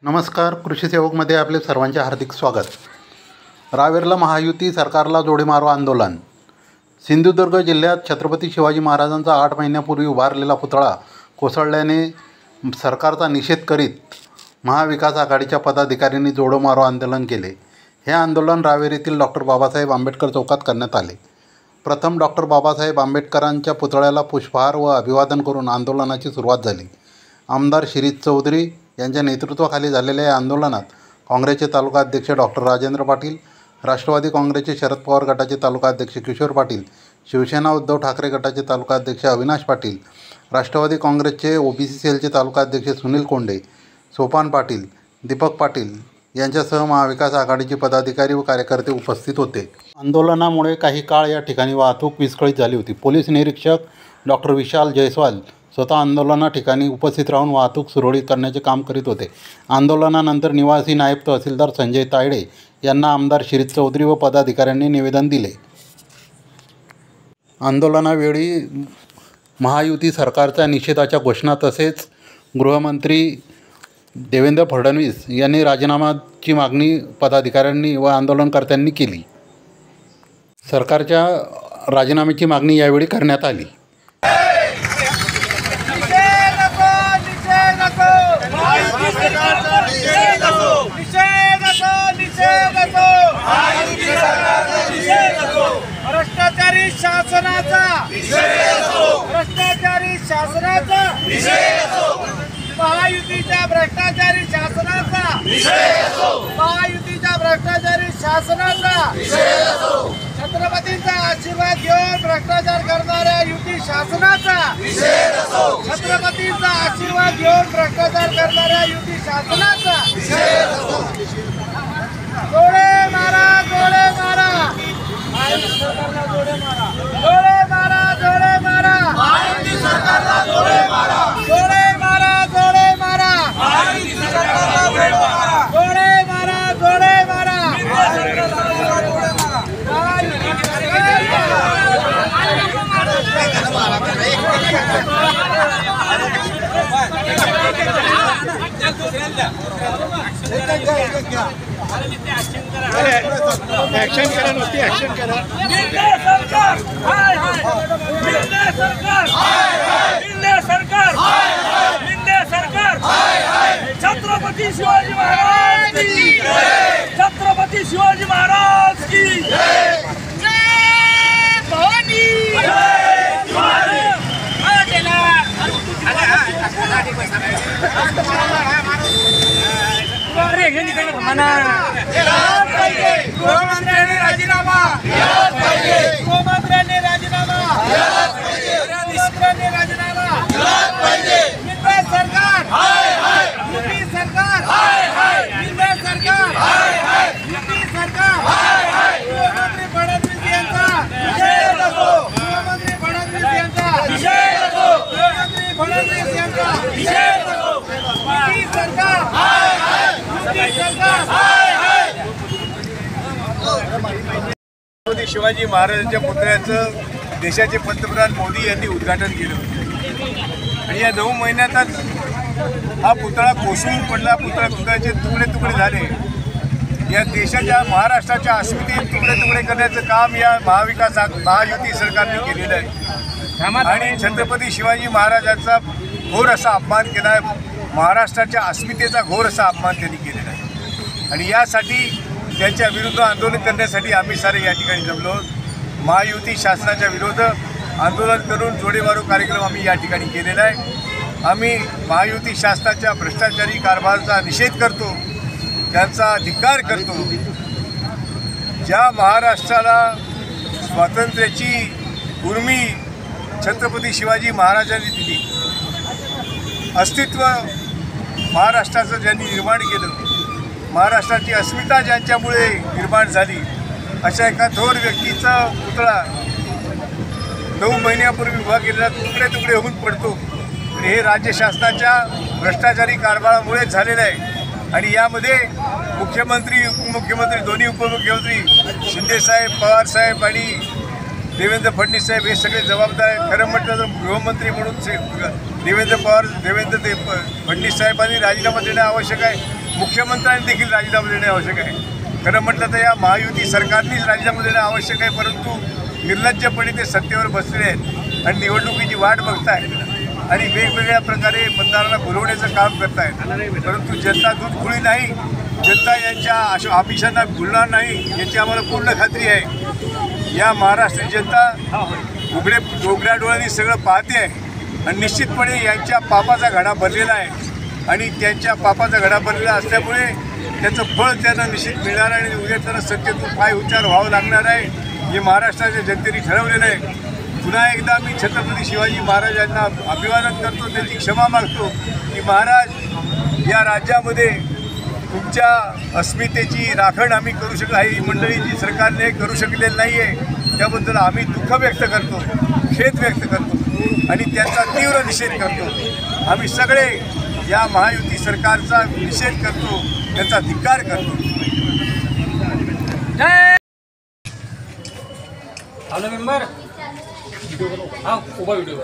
नमस्कार. कृषी सेवकमध्ये आपले सर्वांचे हार्दिक स्वागत. रावेरला महायुती सरकारला जोडे मारो आंदोलन. सिंधुदुर्ग जिल्ह्यात छत्रपती शिवाजी महाराजांचा 8 महिन्यापूर्वी उभारलेला पुतळा कोसळल्याने सरकारचा निषेध करीत महाविकास आघाडीच्या पदाधिकाऱ्यांनी जोडो मारो आंदोलन केले. हे आंदोलन रावेर येथील डॉक्टर बाबासाहेब आंबेडकर चौकात करण्यात आले. प्रथम डॉक्टर बाबासाहेब आंबेडकरांच्या पुतळ्याला पुष्पहार व अभिवादन करून आंदोलनाची सुरुवात झाली. आमदार शिरीष चौधरी यांच्या नेतृत्वाखाली झालेल्या या आंदोलनात काँग्रेसचे तालुका अध्यक्ष डॉक्टर राजेंद्र पाटील, राष्ट्रवादी काँग्रेसचे शरद पवार गटाचे तालुका अध्यक्ष किशोर पाटील, शिवसेना उद्धव ठाकरे गटाचे तालुका अध्यक्ष अविनाश पाटील, राष्ट्रवादी काँग्रेसचे ओबीसी सेलचे तालुका अध्यक्ष सुनील कोंडे, सोपान पाटील, दीपक पाटील यांच्यासह महाविकास आघाडीचे पदाधिकारी व कार्यकर्ते उपस्थित होते. आंदोलनामुळे काही काळ या ठिकाणी वाहतूक विस्कळीत झाली होती. पोलीस निरीक्षक डॉक्टर विशाल जयस्वाल स्वतः आंदोलना ठिकाणी उपस्थित राहून वाहतूक सुरळीत करण्याचे काम करीत होते. आंदोलनानंतर निवासी नायब तहसीलदार संजय तायडे यांना आमदार शिरीष चौधरी व पदाधिकाऱ्यांनी निवेदन दिले. आंदोलनावेळी महायुती सरकारच्या निषेधाच्या घोषणा तसेच गृहमंत्री देवेंद्र फडणवीस यांनी राजीनाम्याची मागणी पदाधिकाऱ्यांनी व आंदोलनकर्त्यांनी केली. सरकारच्या राजीनाम्याची मागणी यावेळी करण्यात आली. भ्रष्टाचारी शासनाचा महायुतीच्या भ्रष्टाचारी शासनाचा छत्रपतींचा आशीर्वाद घेऊन भ्रष्टाचार करणाऱ्या युती शासनाचा छत्रपतींचा आशीर्वाद घेऊन भ्रष्टाचार करणाऱ्या युती शासनाचा जोडे मारा, जोडे मारा, जोडे मारा, जोडे मारा, महायुती सरकारला जोडे मारा, जोडे मारा, जोडे मारा, महायुती सरकारला जोडे मारा, जोडे मारा, जोडे मारा, ऍक्शन करा नुसती ऍक्शन करा. सरकार हाय हाय, सरकार हाय हाय, सरकार हाय हाय, सरकार हाय हाय, छत्रपती शिवाजी महाराज की जय, छत्रपती शिवाजी महाराज की जय, जय भवानी, जय शिवाजी. गृहमंत्र्यांनी राजीनामा, गृहमंत्र्यांनी राजीनामा, गृहमंत्र्यांनी राजीनामा, युती सरकार हाय हाय, युती सरकार हाय हाय, युती सरकार हाय हाय, युती सरकार हाय हाय, गृहमंत्री फडणवीस यांचा विजय असो, गृहमंत्री फडणवीस यांचा विजय असो, गृहमंत्री फडणवीस यांचा विजय असो, युती सरकार हाय हाय, युती सरकार हाय हाय. छत्रपती शिवाजी महाराजांच्या पुतळ्याचं देशाचे पंतप्रधान मोदी यांनी उद्घाटन केलं आणि या 9 महिन्यातच हा पुतळा कोसळून पडला. पुतळ्याचे तुकडे झाले. या देशाच्या महाराष्ट्राच्या अस्मितेत तुकडे करण्याचं काम या महायुती सरकारने केलेलं आहे आणि छत्रपती शिवाजी महाराजांचा घोर असा अपमान केला आहे. महाराष्ट्राच्या अस्मितेचा घोर असा अपमान त्यांनी केलेला आहे आणि यासाठी त्यांच्या विरुद्ध आंदोलन करण्यासाठी आम्ही सारे या ठिकाणी जमलो. महायुती शासनाच्या विरोध आंदोलन करून जोडेमारो कार्यक्रम आम्ही या ठिकाणी केलेला आहे. आम्ही महायुती शासनाच्या भ्रष्टाचारी कारभाराचा निषेध करतो, त्यांचा धिक्कार करतो. ज्या महाराष्ट्राला स्वातंत्र्याची उर्मी छत्रपती शिवाजी महाराजांनी दिली, अस्तित्व महाराष्ट्राचं ज्यांनी निर्माण केलं, महाराष्ट्राची अस्मिता ज्यांच्यामुळे निर्माण झाली, अशा एका थोर व्यक्तीचा पुतळा 9 महिन्यापूर्वी उभा केलेला तुकडे होऊन पडतो. हे राज्य शासनाच्या भ्रष्टाचारी कारभारामुळेच झालेलं आहे आणि यामध्ये मुख्यमंत्री, उपमुख्यमंत्री, दोन्ही उपमुख्यमंत्री शिंदेसाहेब, पवारसाहेब आणि देवेंद्र फडणवीस साहेब हे सगळे जबाबदार आहेत. खरं म्हटलं तर गृहमंत्री म्हणून देवेंद्र फडणवीस साहेबांनी राजीनामा देणं आवश्यक आहे. मुख्यमंत्र्यांनी देखील राजीनामा देणे आवश्यक आहे। खरं म्हटलं तर या महायुती सरकारनेच राजीनामा देणं आवश्यक आहे, परंतु निर्लज्जपणे ते सत्तेवर बसलेले आहेत आणि निवडणुकीची वाट बघतायत आणि वेगवेगळ्या प्रकारे मतदारांना बोलवण्याचं काम करतायत। परंतु जनता दूधखुळी नाही, जनता यांच्या आमिषांना भुलणार नाही याची आम्हाला पूर्ण खात्री आहे। या महाराष्ट्र जनता उघड्या डोळ्यांनी सगळं पाहते आहे आणि निश्चितपणे यांच्या पापाचा घडा भरलेला आहे आणि त्यांच्या पापाचा घडा भरलेला असल्यामुळे त्याचं फळ त्यांना निश्चित मिळणार आहे आणि उद्या त्यांना सत्तेतून पाय उच्चार व्हावं लागणार आहे हे महाराष्ट्राच्या जनतेने ठरवलेलं आहे। पुन्हा एकदा मी छत्रपती शिवाजी महाराजांना अभिवादन करतो, त्यांची क्षमा मागतो की महाराज या राज्यामध्ये तुमच्या अस्मितेची राखण आम्ही करू शकलो, ही मंडळी जी सरकारने करू शकलेली नाही आहे त्याबद्दल आम्ही दुःख व्यक्त करतो, खेद व्यक्त करतो आणि त्याचा तीव्र निषेध करतो। आम्ही सगळे या महायुती सरकारचा निषेध करतो, त्याचा धिक्कार करतो। हॅलो मेंबर हा उभा व्हिडिओ